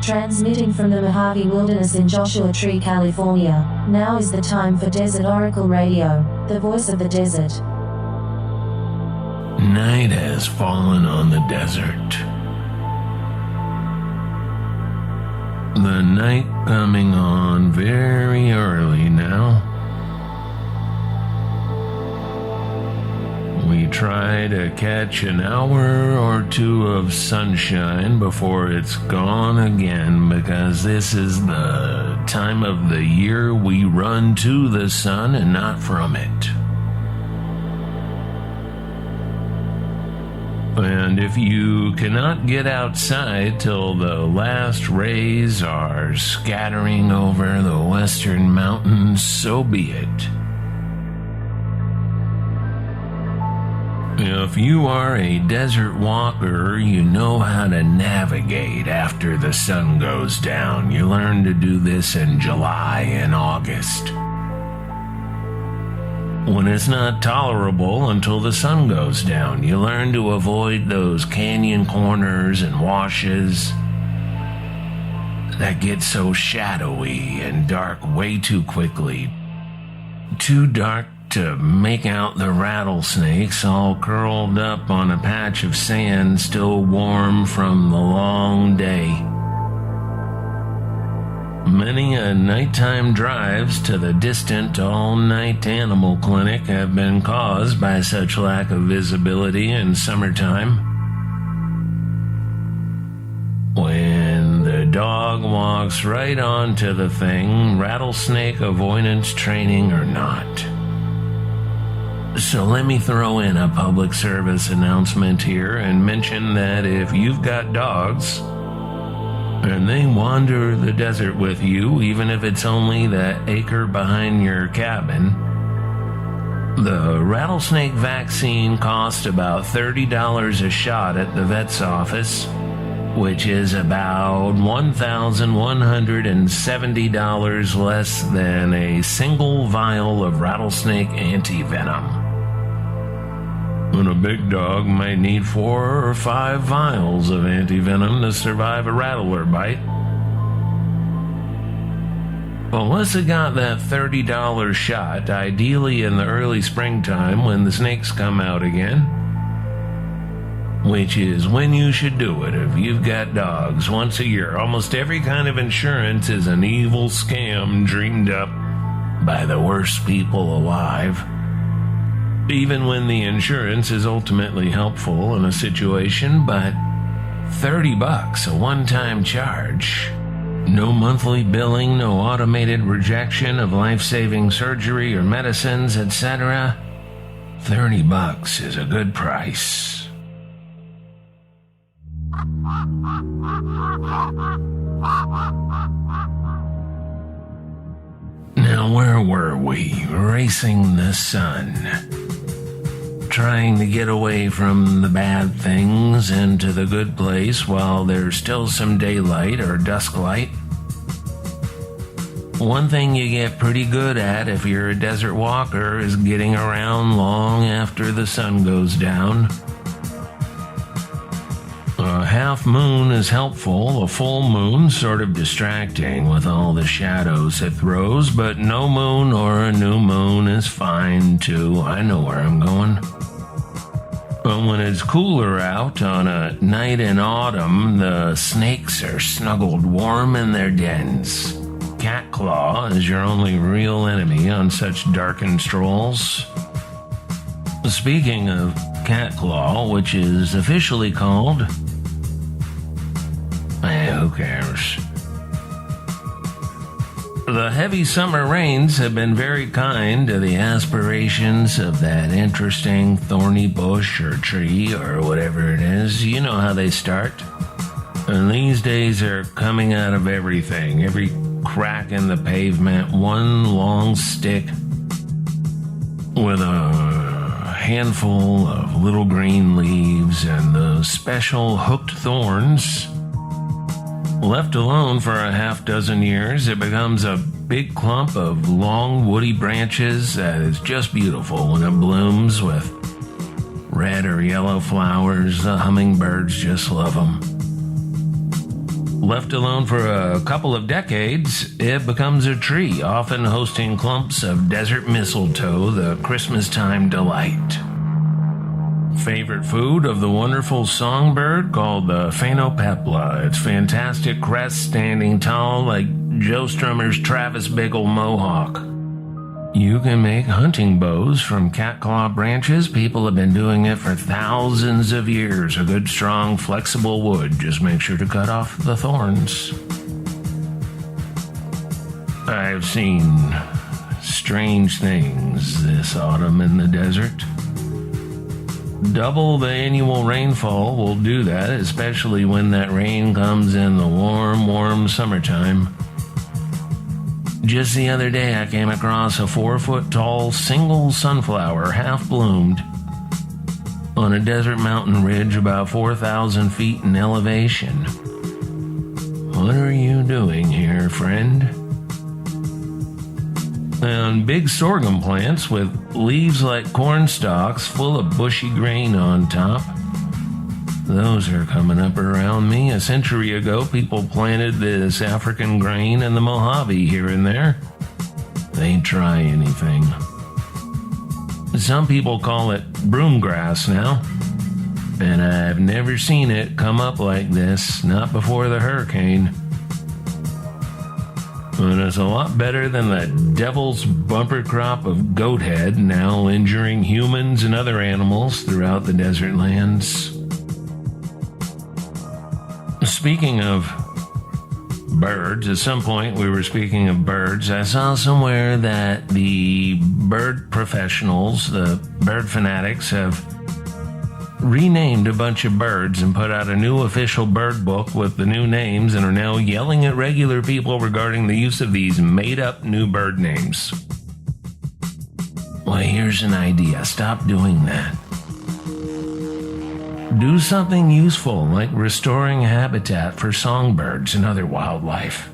Transmitting from the Mojave Wilderness in Joshua Tree, California, now is the time for Desert Oracle Radio, the voice of the desert. Night has fallen on the desert. The night coming on very early now. We try to catch an hour or two of sunshine before it's gone again, because this is the time of the year we run to the sun and not from it. And if you cannot get outside till the last rays are scattering over the western mountains, so be it. If you are a desert walker, you know how to navigate after the sun goes down. You learn to do this in July and August, when it's not tolerable until the sun goes down. You learn to avoid those canyon corners and washes that get so shadowy and dark way too quickly. Too dark to make out the rattlesnakes all curled up on a patch of sand, still warm from the long day. Many a nighttime drives to the distant all-night animal clinic have been caused by such lack of visibility in summertime. When the dog walks right onto the thing, rattlesnake avoidance training or not. So let me throw in a public service announcement here and mention that if you've got dogs and they wander the desert with you, even if it's only that acre behind your cabin, the rattlesnake vaccine costs about $30 a shot at the vet's office, which is about $1,170 less than a single vial of rattlesnake anti-venom. And a big dog might need 4 or 5 vials of anti-venom to survive a rattler bite. Unless it got that $30 shot, ideally in the early springtime when the snakes come out again, which is when you should do it if you've got dogs once a year. Almost every kind of insurance is an evil scam dreamed up by the worst people alive. Even when the insurance is ultimately helpful in a situation, but $30 a one-time charge. No monthly billing, no automated rejection of life-saving surgery or medicines, etc. $30 is a good price. Now, where were we? Racing the sun. Trying to get away from the bad things into the good place while there's still some daylight or dusk light. One thing you get pretty good at if you're a desert walker is getting around long after the sun goes down. A half moon is helpful, a full moon sort of distracting with all the shadows it throws, but no moon or a new moon is fine too. I know where I'm going. But when it's cooler out on a night in autumn, the snakes are snuggled warm in their dens. Cat claw is your only real enemy on such darkened strolls. Speaking of cat claw, which is officially called... who cares? The heavy summer rains have been very kind to the aspirations of that interesting thorny bush or tree or whatever it is. You know how they start. And these days are coming out of everything. Every crack in the pavement, one long stick with a handful of little green leaves and the special hooked thorns. Left alone for a half dozen years, it becomes a big clump of long woody branches that is just beautiful when it blooms with red or yellow flowers. The hummingbirds just love them. Left alone for a couple of decades, it becomes a tree, often hosting clumps of desert mistletoe, the Christmas-time delight. Favorite food of the wonderful songbird called the Phainopepla. Its fantastic crest standing tall like Joe Strummer's Travis Bickle mohawk. You can make hunting bows from catclaw branches. People have been doing it for thousands of years. A good, strong, flexible wood. Just make sure to cut off the thorns. I've seen strange things this autumn in the desert. Double the annual rainfall will do that, especially when that rain comes in the warm summertime. Just the other day, I came across a 4-foot-tall single sunflower, half-bloomed, on a desert mountain ridge about 4,000 feet in elevation. What are you doing here, friend? And big sorghum plants with leaves like corn stalks full of bushy grain on top. Those are coming up around me. A century ago, people planted this African grain in the Mojave here and there. They try anything. Some people call it broomgrass now, and I've never seen it come up like this, not before the hurricane. And it's a lot better than the devil's bumper crop of goat head now injuring humans and other animals throughout the desert lands. Speaking of birds, at some point we were speaking of birds. I saw somewhere that the bird professionals, the bird fanatics, have renamed a bunch of birds and put out a new official bird book with the new names and are now yelling at regular people regarding the use of these made-up new bird names. Well, here's an idea. Stop doing that. Do something useful, like restoring habitat for songbirds and other wildlife.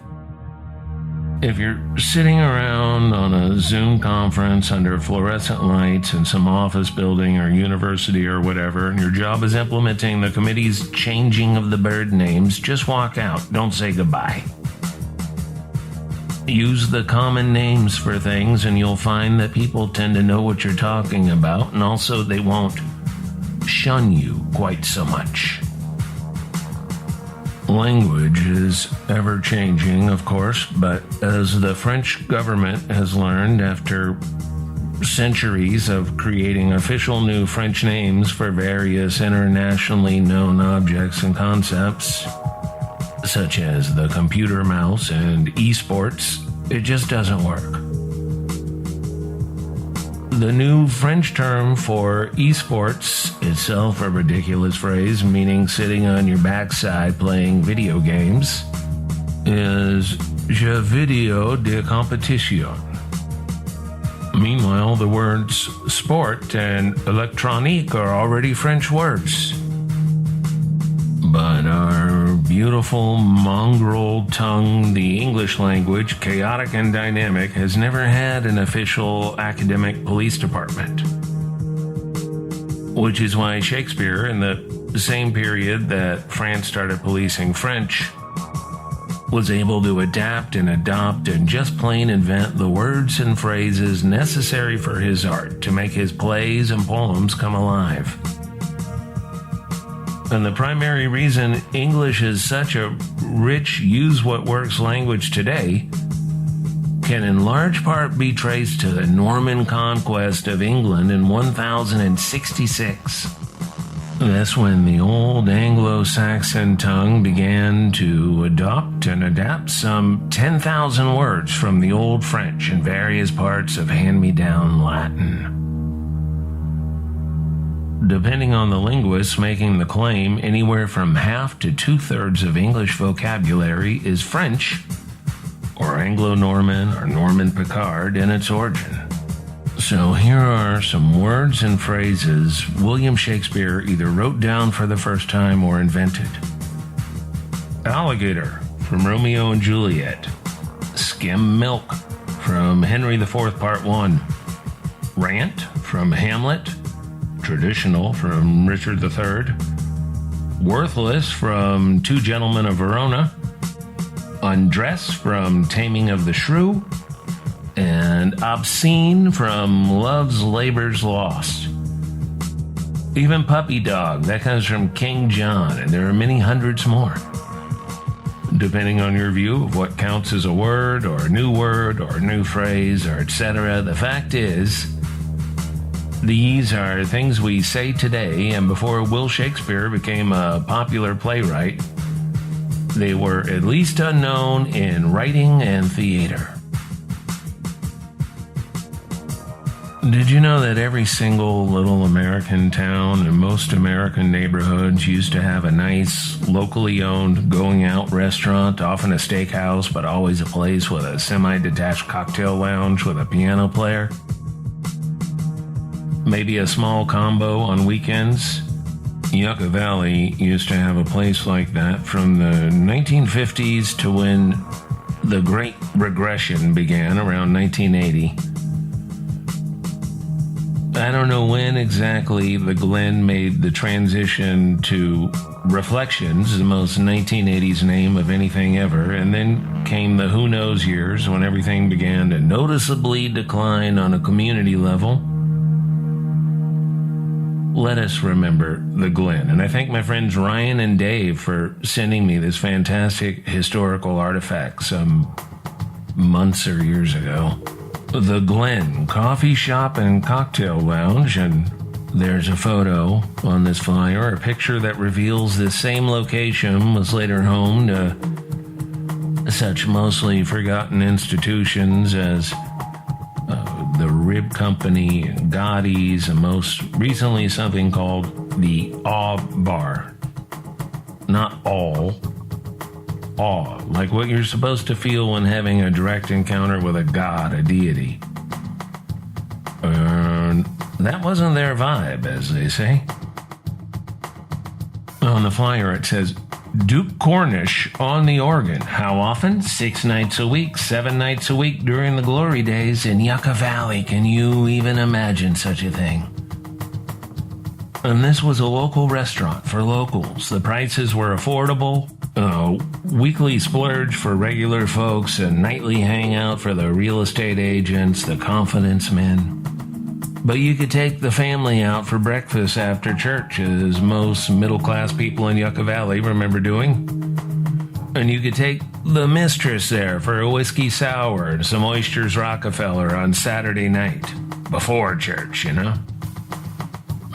If you're sitting around on a Zoom conference under fluorescent lights in some office building or university or whatever, and your job is implementing the committee's changing of the bird names, just walk out. Don't say goodbye. Use the common names for things, and you'll find that people tend to know what you're talking about, and also they won't shun you quite so much. Language is ever-changing, of course, but as the French government has learned after centuries of creating official new French names for various internationally known objects and concepts, such as the computer mouse and esports, it just doesn't work. The new French term for esports, itself a ridiculous phrase meaning sitting on your backside playing video games, is jeux vidéo de compétition. Meanwhile, the words sport and électronique are already French words. But our beautiful mongrel tongue, the English language, chaotic and dynamic, has never had an official academic police department. Which is why Shakespeare, in the same period that France started policing French, was able to adapt and adopt and just plain invent the words and phrases necessary for his art to make his plays and poems come alive. And the primary reason English is such a rich use-what-works language today can in large part be traced to the Norman conquest of England in 1066. That's when the old Anglo-Saxon tongue began to adopt and adapt some 10,000 words from the Old French and various parts of hand-me-down Latin. Depending on the linguists making the claim, anywhere from half to two-thirds of English vocabulary is French, or Anglo-Norman, or Norman-Picard in its origin. So here are some words and phrases William Shakespeare either wrote down for the first time or invented. Alligator, from Romeo and Juliet. Skim milk, from Henry IV, Part 1. Rant, from Hamlet. Traditional, from Richard III. Worthless, from Two Gentlemen of Verona. Undress from Taming of the Shrew, and Obscene from Love's Labor's Lost. Even Puppy Dog, that comes from King John, and there are many hundreds more. Depending on your view of what counts as a word, or a new phrase, or etc., the fact is, these are things we say today, and before Will Shakespeare became a popular playwright, they were at least unknown in writing and theater. Did you know that every single little American town and most American neighborhoods used to have a nice, locally owned, going-out restaurant, often a steakhouse, but always a place with a semi-detached cocktail lounge with a piano player? Maybe a small combo on weekends? Yucca Valley used to have a place like that from the 1950s to when the Great Regression began around 1980. I don't know when exactly the Glen made the transition to Reflections, the most 1980s name of anything ever, and then came the who knows years when everything began to noticeably decline on a community level. Let us remember the Glen, and I thank my friends Ryan and Dave for sending me this fantastic historical artifact some months or years ago. The Glen Coffee Shop and Cocktail Lounge, and there's a photo on this flyer, a picture that reveals this same location was later home to such mostly forgotten institutions as the Rib Company and Gotti's, and most recently something called the Awe Bar. Not all. Awe, like what you're supposed to feel when having a direct encounter with a god, a deity. That wasn't their vibe, as they say. On the flyer it says, Duke Cornish on the organ. How often? 6 nights a week, 7 nights a week during the glory days in Yucca Valley. Can you even imagine such a thing? And this was a local restaurant for locals. The prices were affordable. Weekly splurge for regular folks, and nightly hangout for the real estate agents, the confidence men. But you could take the family out for breakfast after church, as most middle-class people in Yucca Valley remember doing. And you could take the mistress there for a whiskey sour and some oysters Rockefeller on Saturday night, before church, you know?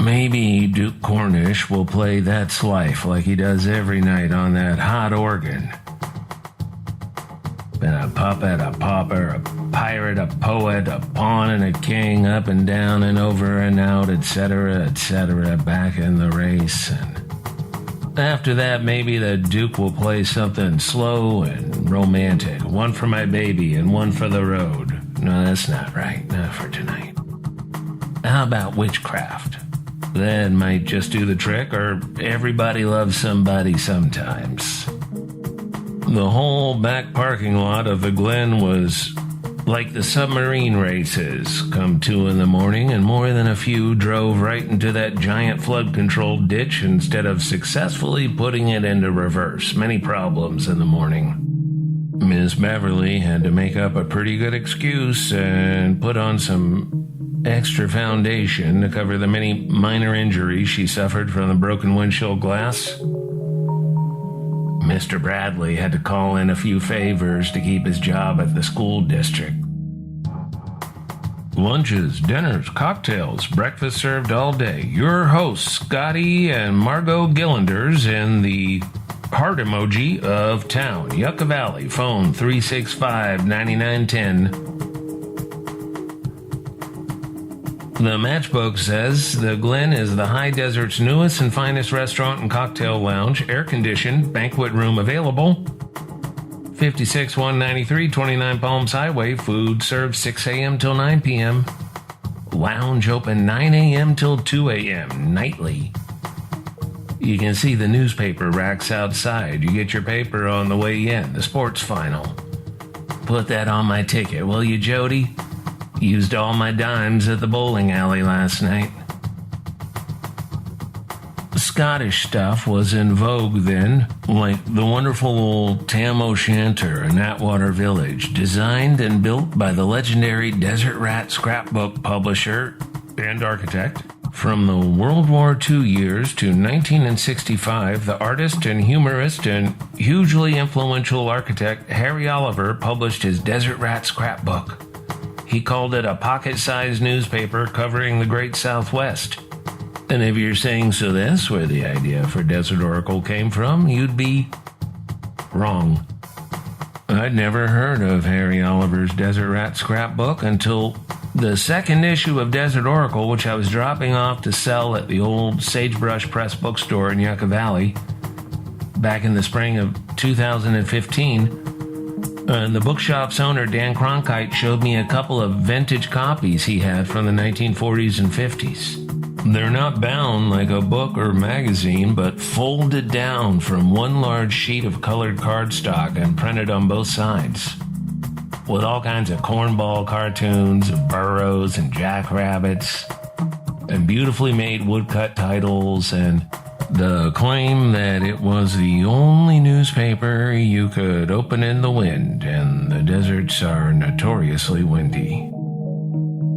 Maybe Duke Cornish will play That's Life like he does every night on that hot organ. Been a puppet, a pauper, a pirate, a poet, a pawn and a king, up and down and over and out, etc., back in the race. And after that, maybe the Duke will play something slow and romantic. One for my baby and one for the road. No, that's not right. Not for tonight. How about Witchcraft? That might just do the trick, or Everybody Loves Somebody Sometimes. The whole back parking lot of the Glen was like the submarine races. Come 2 a.m, and more than a few drove right into that giant flood-controlled ditch instead of successfully putting it into reverse. Many problems in the morning. Miss Beverly had to make up a pretty good excuse and put on some extra foundation to cover the many minor injuries she suffered from the broken windshield glass. Mr. Bradley had to call in a few favors to keep his job at the school district. Lunches, dinners, cocktails, breakfast served all day. Your hosts, Scotty and Margot Gillanders, in the heart emoji of town, Yucca Valley. Phone 365-9910. The Matchbook says the Glen is the High Desert's newest and finest restaurant and cocktail lounge, air-conditioned, banquet room available. 56193 29 Palms Highway. Food served 6 a.m. till 9 p.m. Lounge open 9 a.m. till 2 a.m. nightly. You can see the newspaper racks outside. You get your paper on the way in. The sports final. Put that on my ticket, will you, Jody? Used all my dimes at the bowling alley last night. Scottish stuff was in vogue then, like the wonderful old Tam O'Shanter in Atwater Village, designed and built by the legendary Desert Rat scrapbook publisher and architect. From the World War II years to 1965, the artist and humorist and hugely influential architect Harry Oliver published his Desert Rat scrapbook. He called it a pocket-sized newspaper covering the Great Southwest. And if you're saying, so that's where the idea for Desert Oracle came from, you'd be wrong. I'd never heard of Harry Oliver's Desert Rat scrapbook until the second issue of Desert Oracle, which I was dropping off to sell at the old Sagebrush Press bookstore in Yucca Valley back in the spring of 2015. The bookshop's owner, Dan Cronkite, showed me a couple of vintage copies he had from the 1940s and 50s. They're not bound like a book or magazine, but folded down from one large sheet of colored cardstock and printed on both sides, with all kinds of cornball cartoons of burros and jackrabbits, and beautifully made woodcut titles, and the claim that it was the only newspaper you could open in the wind, and the deserts are notoriously windy.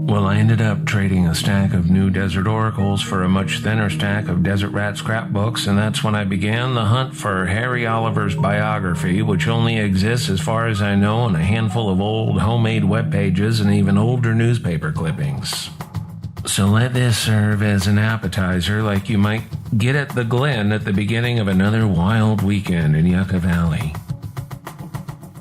Well, I ended up trading a stack of new Desert Oracles for a much thinner stack of Desert Rat scrapbooks, and that's when I began the hunt for Harry Oliver's biography, which only exists, as far as I know, in a handful of old homemade web pages and even older newspaper clippings. So let this serve as an appetizer like you might get at the Glen at the beginning of another wild weekend in Yucca Valley.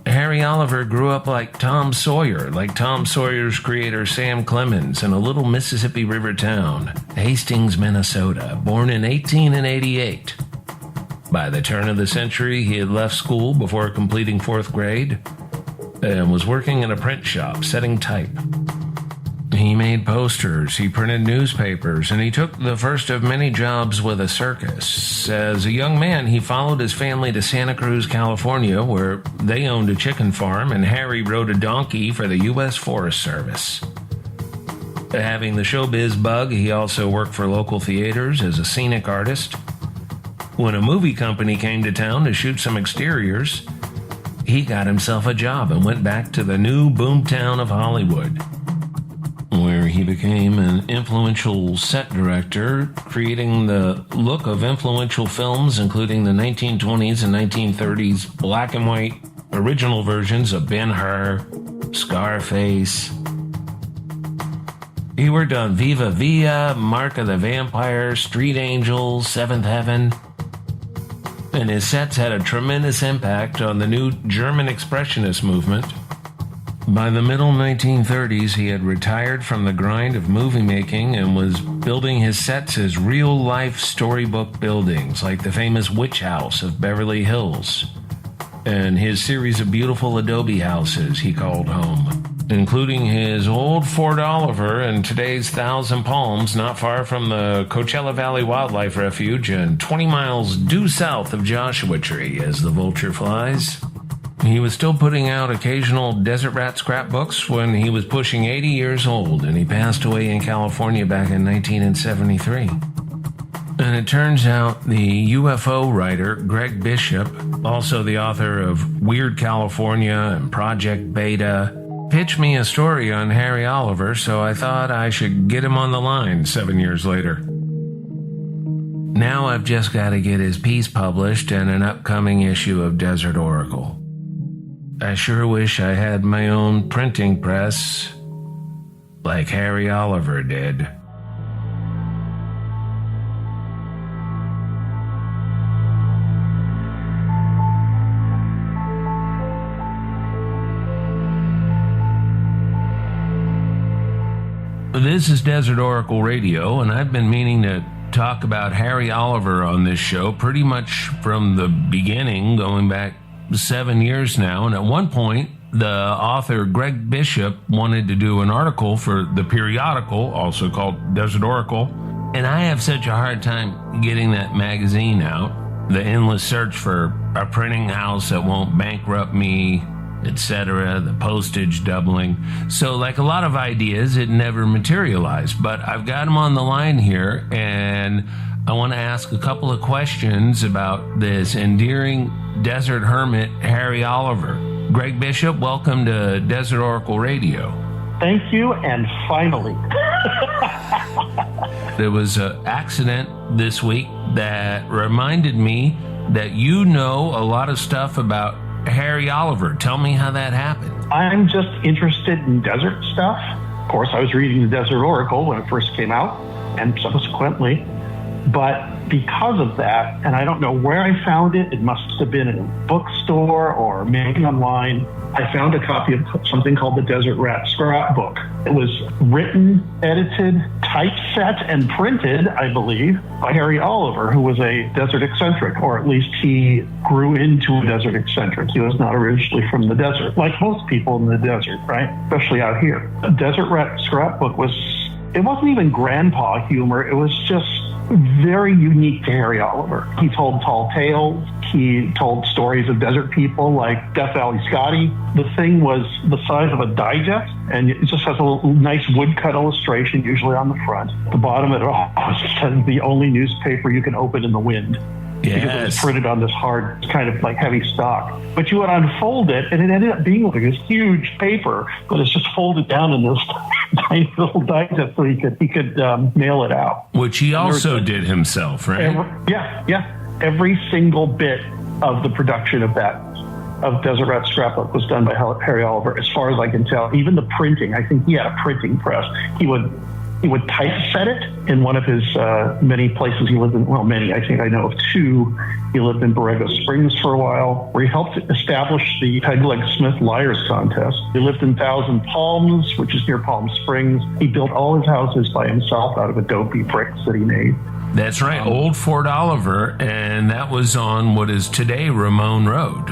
Harry Oliver grew up like Tom Sawyer's creator Sam Clemens, in a little Mississippi River town, Hastings, Minnesota, born in 1888. By the turn of the century, he had left school before completing 4th grade and was working in a print shop setting type. He made posters, he printed newspapers, and he took the first of many jobs with a circus. As a young man, he followed his family to Santa Cruz, California, where they owned a chicken farm, and Harry rode a donkey for the U.S. Forest Service. Having the showbiz bug, he also worked for local theaters as a scenic artist. When a movie company came to town to shoot some exteriors, he got himself a job and went back to the new boomtown of Hollywood, where he became an influential set director, creating the look of influential films, including the 1920s and 1930s black and white original versions of Ben-Hur, Scarface. He worked on Viva Villa, Mark of the Vampire, Street Angels, Seventh Heaven, and his sets had a tremendous impact on the new German Expressionist movement. By the middle 1930s, he had retired from the grind of movie making and was building his sets as real-life storybook buildings, like the famous Witch House of Beverly Hills, and his series of beautiful adobe houses he called home, including his old Fort Oliver and today's Thousand Palms, not far from the Coachella Valley Wildlife Refuge and 20 miles due south of Joshua Tree as the vulture flies. He was still putting out occasional Desert Rat scrapbooks when he was pushing 80 years old, and he passed away in California back in 1973. And it turns out the UFO writer Greg Bishop, also the author of Weird California and Project Beta, pitched me a story on Harry Oliver, so I thought I should get him on the line 7 years later. Now I've just got to get his piece published in an upcoming issue of Desert Oracle. I sure wish I had my own printing press, like Harry Oliver did. This is Desert Oracle Radio, and I've been meaning to talk about Harry Oliver on this show pretty much from the beginning, going back 7 years now. And at one point, the author Greg Bishop wanted to do an article for the periodical, also called Desert Oracle, and I have such a hard time getting that magazine out. The endless search for a printing house that won't bankrupt me, etc., the postage doubling. So like a lot of ideas, it never materialized. But I've got him on the line here, and I want to ask a couple of questions about this endearing desert hermit, Harry Oliver. Greg Bishop, welcome to Desert Oracle Radio. Thank you, and finally. There was an accident this week that reminded me that you know a lot of stuff about Harry Oliver. Tell me how that happened. I'm just interested in desert stuff. Of course, I was reading the Desert Oracle when it first came out, and subsequently. But because of that, and I don't know where I found it, it must have been in a bookstore or maybe online, I found a copy of something called the Desert Rat Scrapbook. It was written, edited, typeset, and printed, I believe, by Harry Oliver, who was a desert eccentric, or at least he grew into a desert eccentric. He was not originally from the desert, like most people in the desert, right? Especially out here. The Desert Rat Scrapbook it wasn't even grandpa humor, it was just very unique to Harry Oliver. He told tall tales. He told stories of desert people like Death Valley Scotty. The thing was the size of a digest, and it just has a nice woodcut illustration, usually on the front. The bottom of it all says the only newspaper you can open in the wind. Yes. Because it was printed on this hard, kind of like heavy stock. But you would unfold it, and it ended up being like this huge paper, but it's just folded down in this tiny little digest so he could mail it out. Which he also did himself, right? Every single bit of the production of Desert Rat Scrapbook was done by Harry Oliver, as far as I can tell. Even the printing, I think he had a printing press. He would typeset it in one of his many places he lived in. Well, many, I think I know of two. He lived in Borrego Springs for a while, where he helped establish the Peg Leg Smith Liars Contest. He lived in Thousand Palms, which is near Palm Springs. He built all his houses by himself out of adobe bricks that he made. That's right, Old Fort Oliver, and that was on what is today Ramon Road.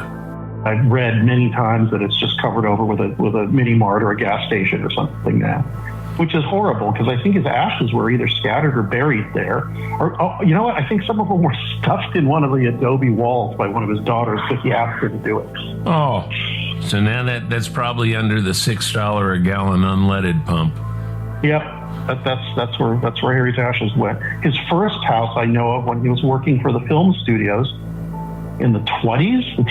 I've read many times that it's just covered over with a mini mart or a gas station or something now, which is horrible because I think his ashes were either scattered or buried there. Or, you know what? I think some of them were stuffed in one of the adobe walls by one of his daughters because he asked her to do it. Oh, so now that's probably under the $6 a gallon unleaded pump. Yep. That's where Harry's ashes went. His first house I know of when he was working for the film studios in the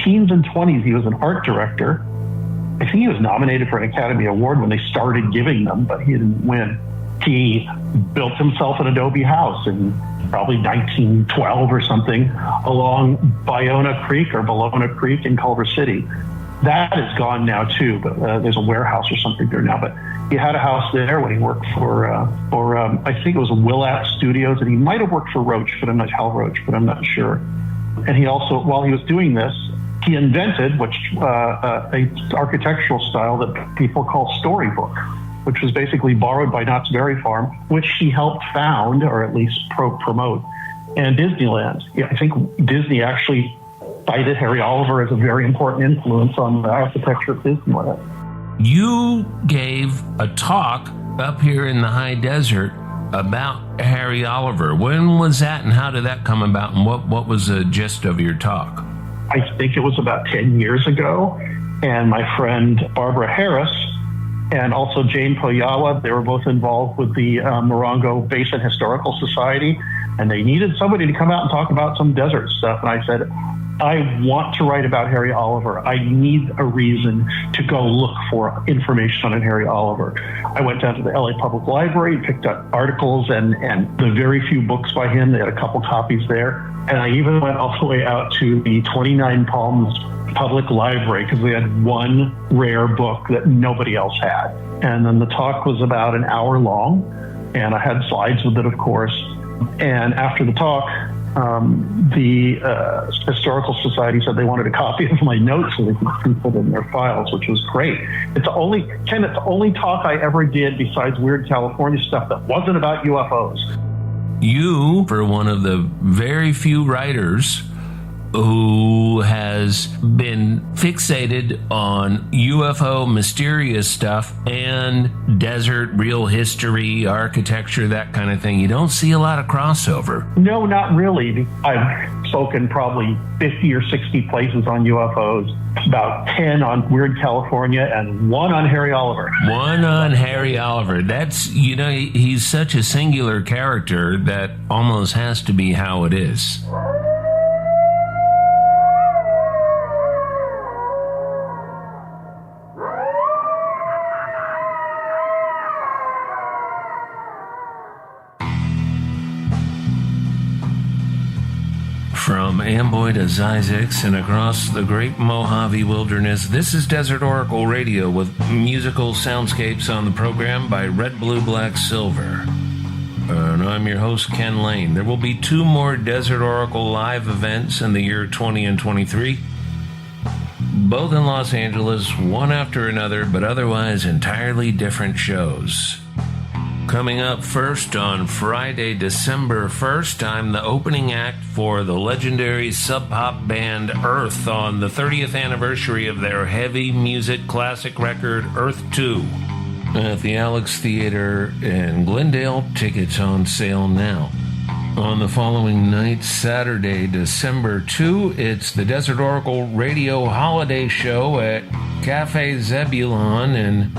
teens and 20s, he was an art director. I think he was nominated for an Academy Award when they started giving them, but he didn't win. He built himself an adobe house in probably 1912 or something along Ballona Creek in Culver City. That is gone now too, but there's a warehouse or something there now. But he had a house there when he worked for I think it was Willat Studios, and he might have worked for Roach, Hal Roach, but I'm not sure. And he also, while he was doing this, he invented a architectural style that people call storybook, which was basically borrowed by Knott's Berry Farm, which he helped found, or at least promote, and Disneyland. Yeah, I think Disney actually cited Harry Oliver as a very important influence on the architecture of Disneyland. You gave a talk up here in the high desert about Harry Oliver. When was that, and how did that come about, and what was the gist of your talk? I think it was about 10 years ago, and my friend Barbara Harris and also Jane Poyawa, they were both involved with the Morongo Basin Historical Society, and they needed somebody to come out and talk about some desert stuff. And I said, I want to write about Harry Oliver. I need a reason to go look for information on Harry Oliver. I went down to the LA Public Library, picked up articles and the very few books by him. They had a couple copies there. And I even went all the way out to the 29 Palms Public Library because they had one rare book that nobody else had. And then the talk was about an hour long, and I had slides with it, of course. And after the talk, the Historical Society said they wanted a copy of my notes so they could keep it in their files, which was great. It's the only talk I ever did besides Weird California stuff that wasn't about UFOs. You were one of the very few writers who has been fixated on UFO mysterious stuff and desert real history, architecture, that kind of thing. You don't see a lot of crossover. No, not really. I've spoken probably 50 or 60 places on UFOs, about 10 on Weird California, and 1 on Harry Oliver. 1 on Harry Oliver. That's, he's such a singular character that almost has to be how it is. From Amboy to Zzyzx and across the great Mojave Wilderness, this is Desert Oracle Radio with musical soundscapes on the program by Red, Blue, Black, Silver. And I'm your host, Ken Lane. There will be 2 more Desert Oracle live events in the year 20 and 23, both in Los Angeles, one after another, but otherwise entirely different shows. Coming up first on Friday, December 1st, I'm the opening act for the legendary sub-pop band Earth on the 30th anniversary of their heavy music classic record, Earth 2, at the Alex Theater in Glendale. Tickets on sale now. On the following night, Saturday, December 2, it's the Desert Oracle Radio Holiday Show at Cafe Zebulon in,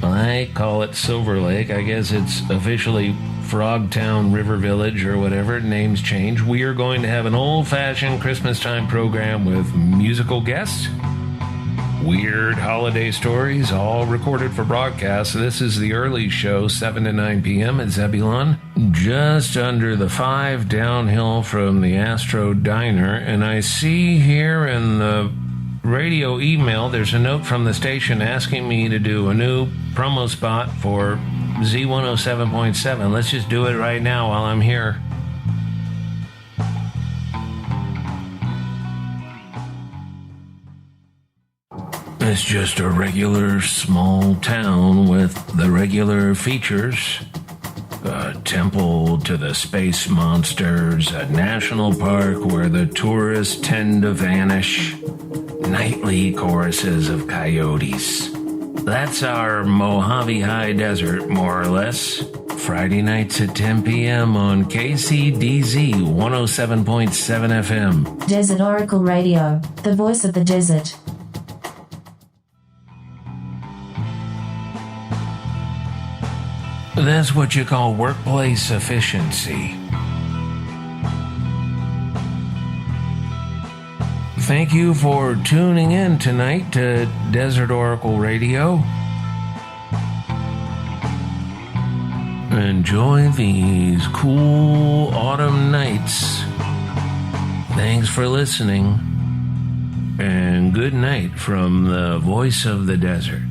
I call it Silver Lake. I guess it's officially Frogtown River Village or whatever. Names change. We are going to have an old-fashioned Christmas time program with musical guests, weird holiday stories, all recorded for broadcast. This is the early show, 7 to 9 p.m. at Zebulon, just under the 5 downhill from the Astro Diner. And I see here in the radio email, there's a note from the station asking me to do a new promo spot for Z107.7. Let's just do it right now while I'm here. It's just a regular small town with the regular features. A temple to the space monsters, a national park where the tourists tend to vanish, nightly choruses of coyotes. That's our Mojave High Desert, more or less. Friday nights at 10 p.m. on KCDZ 107.7 FM. Desert Oracle Radio, the voice of the desert. That's what you call workplace efficiency. Thank you for tuning in tonight to Desert Oracle Radio. Enjoy these cool autumn nights. Thanks for listening. And good night from the voice of the desert.